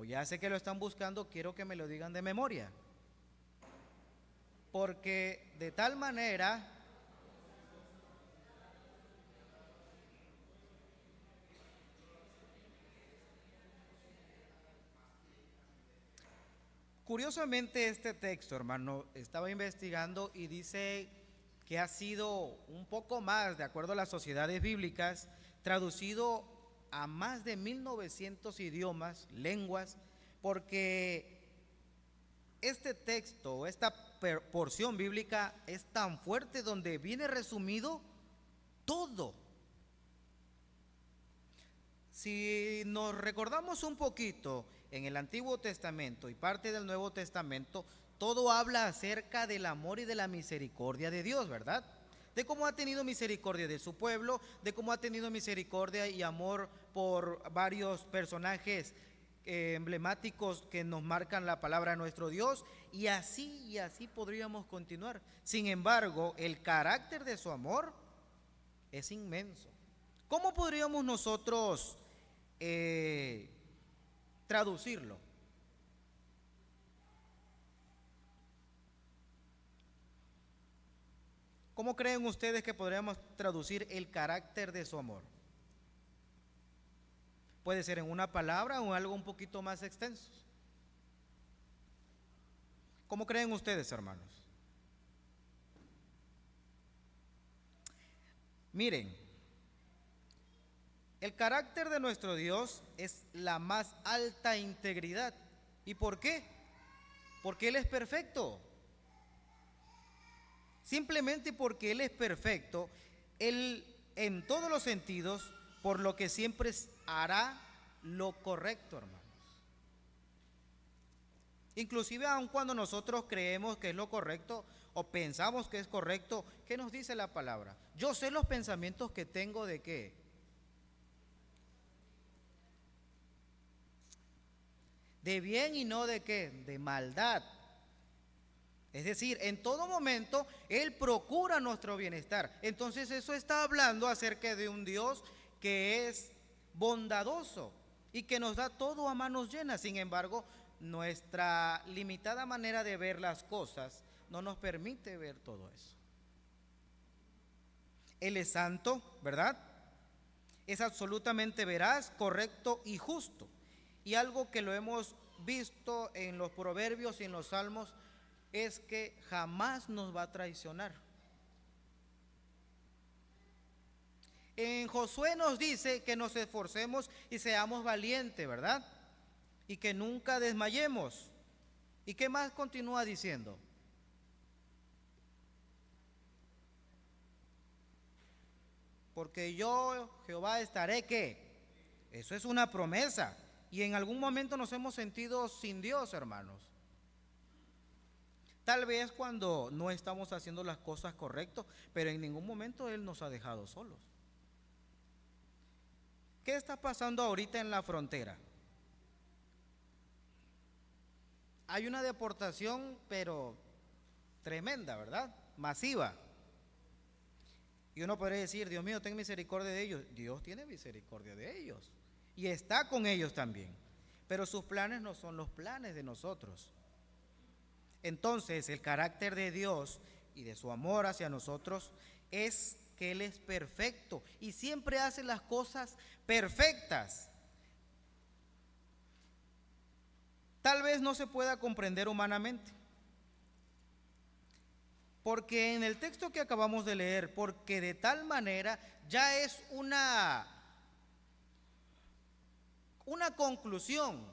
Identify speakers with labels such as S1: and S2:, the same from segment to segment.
S1: como ya sé que lo están buscando, quiero que me lo digan de memoria. Porque de tal manera, curiosamente este texto, hermano, estaba investigando y dice que ha sido un poco más, de acuerdo a las sociedades bíblicas, traducido a más de 1900 idiomas, lenguas, porque este texto, esta porción bíblica es tan fuerte donde viene resumido todo. Si nos recordamos un poquito en el Antiguo Testamento y parte del Nuevo Testamento, todo habla acerca del amor y de la misericordia de Dios, ¿verdad? De cómo ha tenido misericordia de su pueblo, de cómo ha tenido misericordia y amor por varios personajes emblemáticos que nos marcan la palabra de nuestro Dios, y así podríamos continuar. Sin embargo, el carácter de su amor es inmenso. ¿Cómo podríamos nosotros traducirlo? ¿Cómo creen ustedes que podríamos traducir el carácter de su amor? Puede ser en una palabra o en algo un poquito más extenso. ¿Cómo creen ustedes, hermanos? Miren, el carácter de nuestro Dios es la más alta integridad. ¿Y por qué? Porque Él es perfecto. Simplemente porque Él es perfecto, Él en todos los sentidos, por lo que siempre hará lo correcto, hermanos. Inclusive aun cuando nosotros creemos que es lo correcto o pensamos que es correcto, ¿qué nos dice la palabra? Yo sé los pensamientos que tengo de qué. De bien y no de qué, de maldad. Es decir, en todo momento Él procura nuestro bienestar. Entonces eso está hablando acerca de un Dios que es bondadoso y que nos da todo a manos llenas. Sin embargo, nuestra limitada manera de ver las cosas no nos permite ver todo eso. Él es santo, ¿verdad? Es absolutamente veraz, correcto y justo. Y algo que lo hemos visto en los proverbios y en los salmos es que jamás nos va a traicionar. En Josué nos dice que nos esforcemos y seamos valientes, ¿verdad? Y que nunca desmayemos. ¿Y qué más continúa diciendo? Porque yo, Jehová, estaré, ¿qué? Eso es una promesa. Y en algún momento nos hemos sentido sin Dios, hermanos. Tal vez cuando no estamos haciendo las cosas correctas, pero en ningún momento Él nos ha dejado solos. ¿Qué está pasando ahorita en la frontera? Hay una deportación, pero tremenda, ¿verdad? Masiva. Y uno podría decir, Dios mío, ten misericordia de ellos. Dios tiene misericordia de ellos. Y está con ellos también. Pero sus planes no son los planes de nosotros. Entonces, el carácter de Dios y de su amor hacia nosotros es que Él es perfecto y siempre hace las cosas perfectas. Tal vez no se pueda comprender humanamente, porque en el texto que acabamos de leer, porque de tal manera ya es una conclusión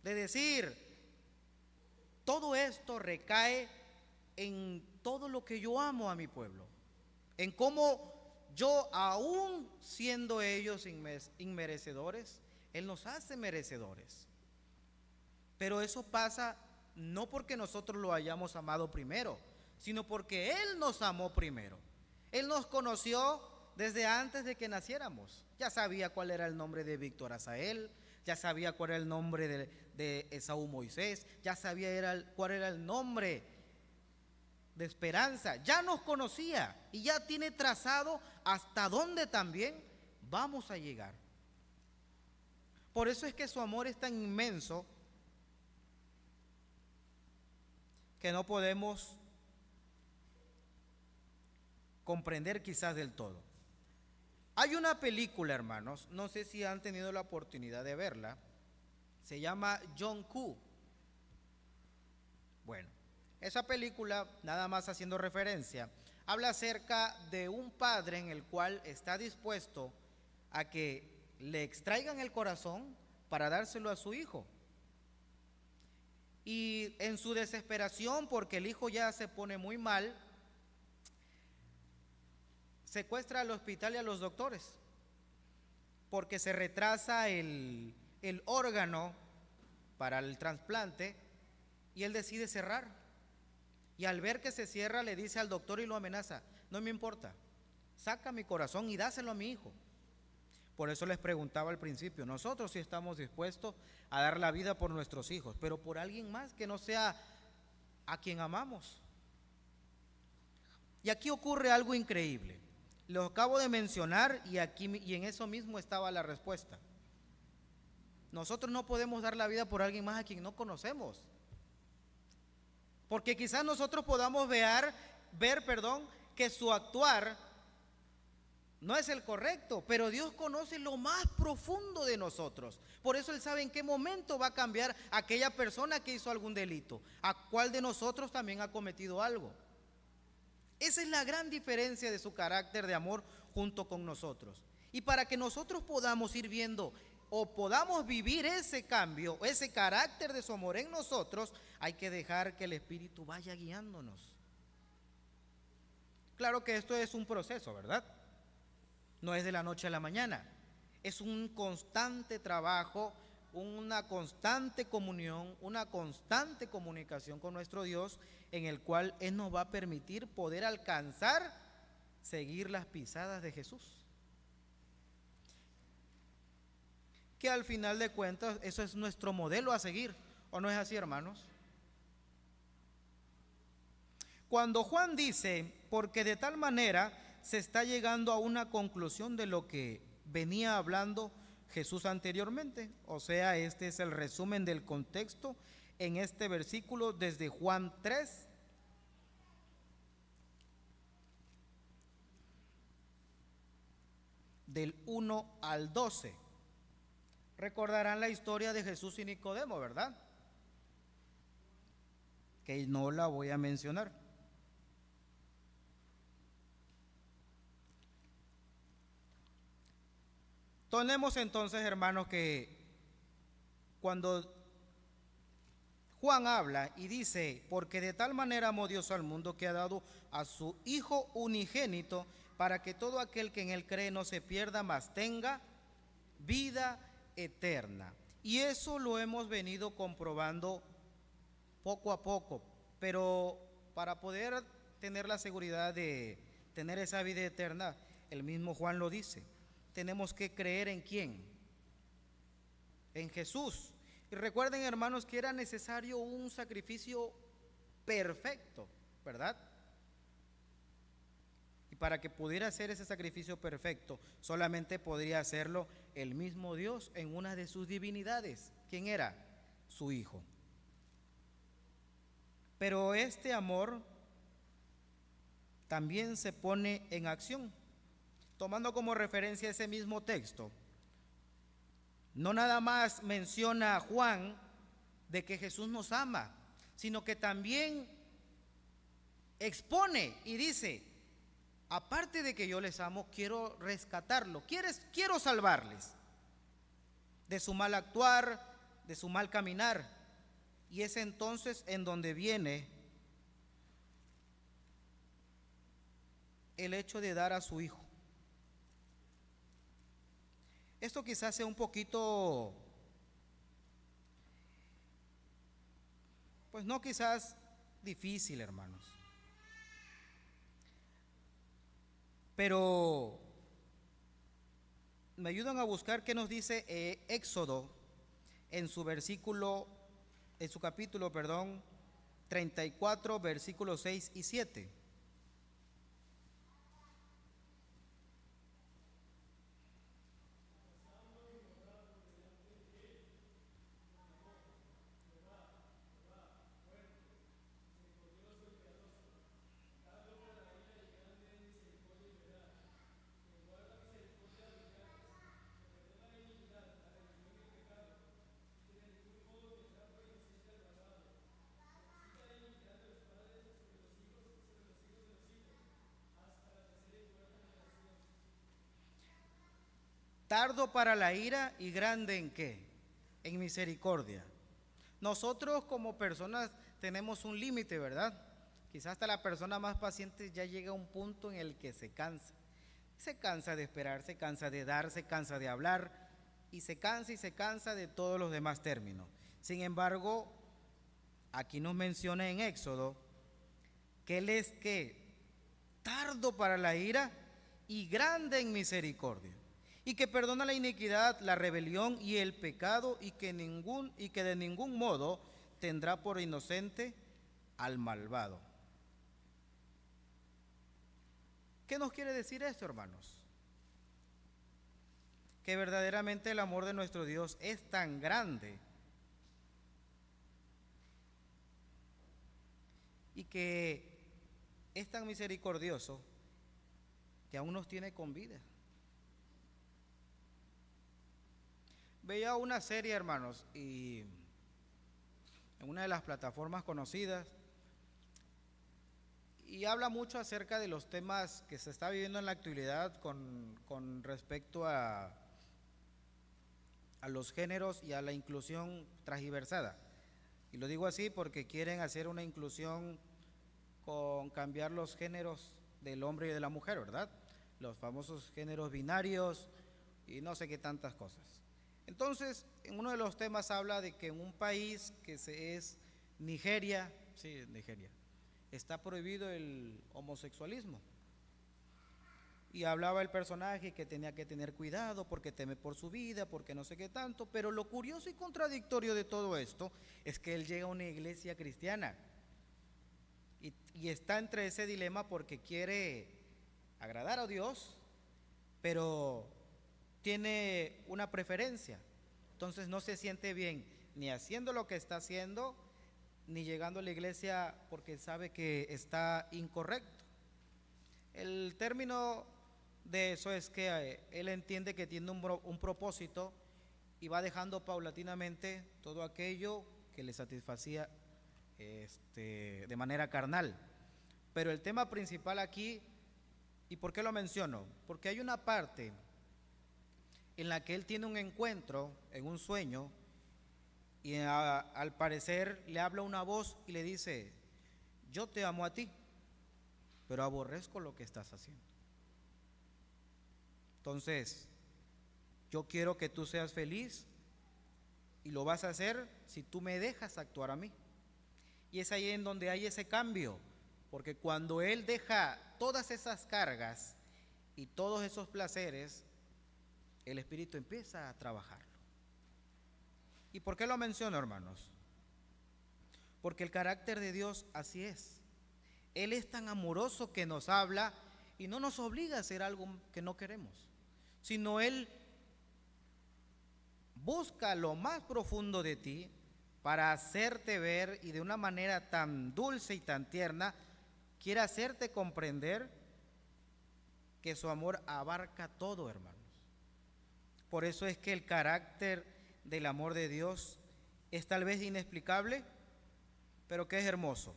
S1: de decir, todo esto recae en todo lo que yo amo a mi pueblo, en cómo yo, aún siendo ellos inmerecedores, Él nos hace merecedores. Pero eso pasa no porque nosotros lo hayamos amado primero, sino porque Él nos amó primero. Él nos conoció desde antes de que naciéramos. Ya sabía cuál era el nombre de Víctor Asael, ya sabía cuál era el nombre de Esaú Moisés, ya sabía cuál era el nombre de Esperanza. Ya nos conocía y ya tiene trazado hasta dónde también vamos a llegar. Por eso es que su amor es tan inmenso que no podemos comprender quizás del todo. Hay una película, hermanos, no sé si han tenido la oportunidad de verla, se llama John Q. Bueno, esa película, nada más haciendo referencia, habla acerca de un padre en el cual está dispuesto a que le extraigan el corazón para dárselo a su hijo. Y en su desesperación, porque el hijo ya se pone muy mal, secuestra al hospital y a los doctores, porque se retrasa el órgano para el trasplante y él decide cerrar. Y al ver que se cierra, le dice al doctor y lo amenaza: no me importa, saca mi corazón y dáselo a mi hijo. Por eso les preguntaba al principio, nosotros sí estamos dispuestos a dar la vida por nuestros hijos, pero por alguien más que no sea a quien amamos. Y aquí ocurre algo increíble. Lo acabo de mencionar y en eso mismo estaba la respuesta. Nosotros no podemos dar la vida por alguien más a quien no conocemos. Porque quizás nosotros podamos ver, que su actuar no es el correcto, pero Dios conoce lo más profundo de nosotros. Por eso Él sabe en qué momento va a cambiar aquella persona que hizo algún delito, a cuál de nosotros también ha cometido algo. Esa es la gran diferencia de su carácter de amor junto con nosotros. Y para que nosotros podamos ir viendo o podamos vivir ese cambio, ese carácter de su amor en nosotros, hay que dejar que el Espíritu vaya guiándonos. Claro que esto es un proceso, ¿verdad? No es de la noche a la mañana. Es un constante trabajo, una constante comunión, una constante comunicación con nuestro Dios, en el cual Él nos va a permitir poder alcanzar, seguir las pisadas de Jesús. Que al final de cuentas eso es nuestro modelo a seguir, ¿o no es así, hermanos? Cuando Juan dice, porque de tal manera se está llegando a una conclusión de lo que venía hablando Jesús anteriormente, o sea, este es el resumen del contexto en este versículo desde Juan 3, del 1 al 12. Recordarán la historia de Jesús y Nicodemo, ¿verdad? Que no la voy a mencionar. Tenemos entonces, hermanos, que cuando Juan habla y dice, porque de tal manera amó Dios al mundo que ha dado a su Hijo unigénito, para que todo aquel que en Él cree no se pierda, mas tenga vida eterna. Y eso lo hemos venido comprobando poco a poco, pero para poder tener la seguridad de tener esa vida eterna, el mismo Juan lo dice, tenemos que creer en ¿quién? En Jesús. Y recuerden, hermanos, que era necesario un sacrificio perfecto, ¿verdad? Y para que pudiera hacer ese sacrificio perfecto, solamente podría hacerlo el mismo Dios en una de sus divinidades. ¿Quién era? Su Hijo. Pero este amor también se pone en acción. Tomando como referencia ese mismo texto, no nada más menciona a Juan de que Jesús nos ama, sino que también expone y dice, aparte de que yo les amo, quiero rescatarlo, quiero salvarles de su mal actuar, de su mal caminar. Y es entonces en donde viene el hecho de dar a su Hijo. Esto quizás sea un poquito, pues no quizás difícil, hermanos, pero me ayudan a buscar qué nos dice Éxodo en su capítulo 34, versículos 6 y 7. tardo para la ira y grande ¿en qué? En misericordia. Nosotros como personas tenemos un límite, ¿verdad? Quizás hasta la persona más paciente ya llega a un punto en el que se cansa. Se cansa de esperar, se cansa de dar, se cansa de hablar y se cansa de todos los demás términos. Sin embargo, aquí nos menciona en Éxodo que Él es que tardo para la ira y grande en misericordia, y que perdona la iniquidad, la rebelión y el pecado, y que de ningún modo tendrá por inocente al malvado. ¿Qué nos quiere decir esto, hermanos? Que verdaderamente el amor de nuestro Dios es tan grande y que es tan misericordioso que aún nos tiene con vida. Veía una serie, hermanos, y en una de las plataformas conocidas, y habla mucho acerca de los temas que se está viviendo en la actualidad con respecto a los géneros y a la inclusión transversada. Y lo digo así porque quieren hacer una inclusión con cambiar los géneros del hombre y de la mujer, ¿verdad? Los famosos géneros binarios y no sé qué tantas cosas. Entonces, en uno de los temas habla de que en un país que es Nigeria, sí, Nigeria, está prohibido el homosexualismo. Y hablaba el personaje que tenía que tener cuidado porque teme por su vida, porque no sé qué tanto, pero lo curioso y contradictorio de todo esto es que él llega a una iglesia cristiana y está entre ese dilema porque quiere agradar a Dios, pero tiene una preferencia. Entonces no se siente bien ni haciendo lo que está haciendo, ni llegando a la iglesia porque sabe que está incorrecto. El término de eso es que él entiende que tiene un propósito y va dejando paulatinamente todo aquello que le satisfacía de manera carnal. Pero el tema principal aquí, ¿y por qué lo menciono? Porque hay una parte en la que él tiene un encuentro en un sueño y al parecer le habla una voz y le dice: yo te amo a ti, pero aborrezco lo que estás haciendo. Entonces, yo quiero que tú seas feliz y lo vas a hacer si tú me dejas actuar a mí. Y es ahí en donde hay ese cambio, porque cuando él deja todas esas cargas y todos esos placeres, el Espíritu empieza a trabajarlo. ¿Y por qué lo menciono, hermanos? Porque el carácter de Dios así es. Él es tan amoroso que nos habla y no nos obliga a hacer algo que no queremos, sino Él busca lo más profundo de ti para hacerte ver, y de una manera tan dulce y tan tierna quiere hacerte comprender que su amor abarca todo, hermanos. Por eso es que el carácter del amor de Dios es tal vez inexplicable, pero que es hermoso.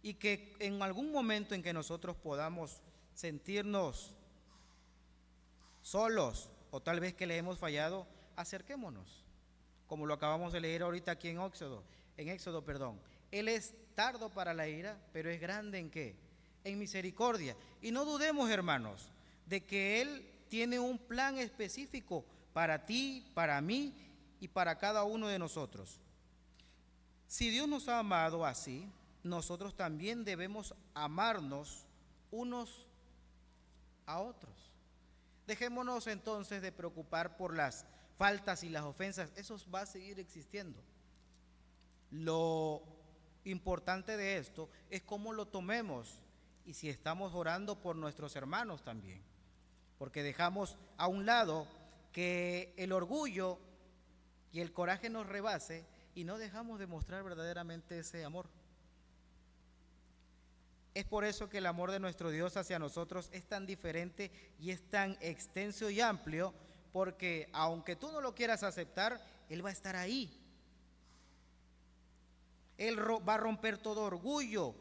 S1: Y que en algún momento en que nosotros podamos sentirnos solos o tal vez que le hemos fallado, acerquémonos, como lo acabamos de leer ahorita aquí en Éxodo. Él es tardo para la ira, pero es grande ¿en qué? En misericordia. Y no dudemos, hermanos, de que Él tiene un plan específico para ti, para mí y para cada uno de nosotros. Si Dios nos ha amado así, nosotros también debemos amarnos unos a otros. Dejémonos entonces de preocupar por las faltas y las ofensas, eso va a seguir existiendo. Lo importante de esto es cómo lo tomemos y si estamos orando por nuestros hermanos también, porque dejamos a un lado que el orgullo y el coraje nos rebase y no dejamos de mostrar verdaderamente ese amor. Es por eso que el amor de nuestro Dios hacia nosotros es tan diferente y es tan extenso y amplio, porque aunque tú no lo quieras aceptar, Él va a estar ahí. Él va a romper todo orgullo,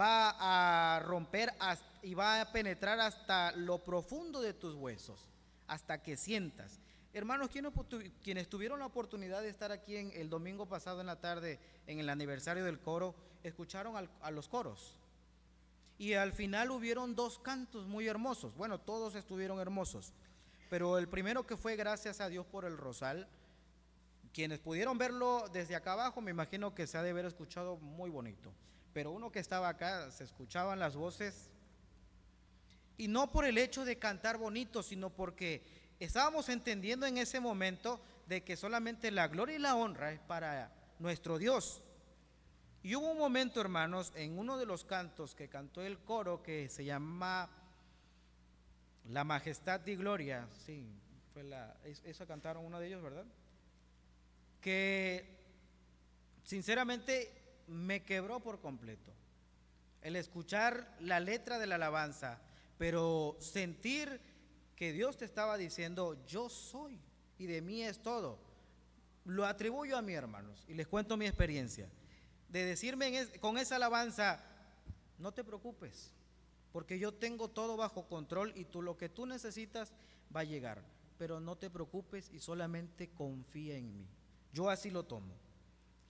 S1: va a romper y va a penetrar hasta lo profundo de tus huesos, hasta que sientas. Hermanos, quienes tuvieron la oportunidad de estar aquí el domingo pasado en la tarde en el aniversario del coro, escucharon a los coros. Y al final hubieron dos cantos muy hermosos. Bueno, todos estuvieron hermosos. Pero el primero, que fue Gracias a Dios por el Rosal, quienes pudieron verlo desde acá abajo, me imagino que se ha de haber escuchado muy bonito. Pero uno que estaba acá, se escuchaban las voces, y no por el hecho de cantar bonito, sino porque estábamos entendiendo en ese momento de que solamente la gloria y la honra es para nuestro Dios. Y hubo un momento, hermanos, en uno de los cantos que cantó el coro, que se llama La Majestad y Gloria, sí, eso cantaron uno de ellos, ¿verdad? Que sinceramente me quebró por completo el escuchar la letra de la alabanza, pero sentir que Dios te estaba diciendo: yo soy y de mí es todo. Lo atribuyo a mí, hermanos, y les cuento mi experiencia de decirme con esa alabanza: no te preocupes, porque yo tengo todo bajo control, y lo que tú necesitas va a llegar, pero no te preocupes y solamente confía en mí. Yo así lo tomo.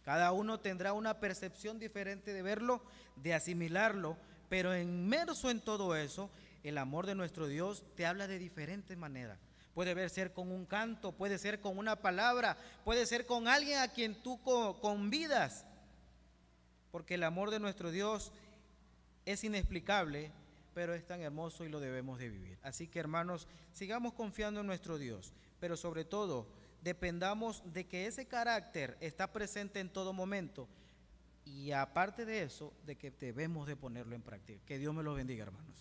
S1: Cada uno tendrá una percepción diferente de verlo, de asimilarlo, pero inmerso en todo eso, el amor de nuestro Dios te habla de diferentes maneras. Puede ser con un canto, puede ser con una palabra, puede ser con alguien a quien tú convidas, porque el amor de nuestro Dios es inexplicable, pero es tan hermoso y lo debemos de vivir. Así que, hermanos, sigamos confiando en nuestro Dios, pero sobre todo dependamos de que ese carácter está presente en todo momento, y aparte de eso, de que debemos de ponerlo en práctica. Que Dios me los bendiga, hermanos.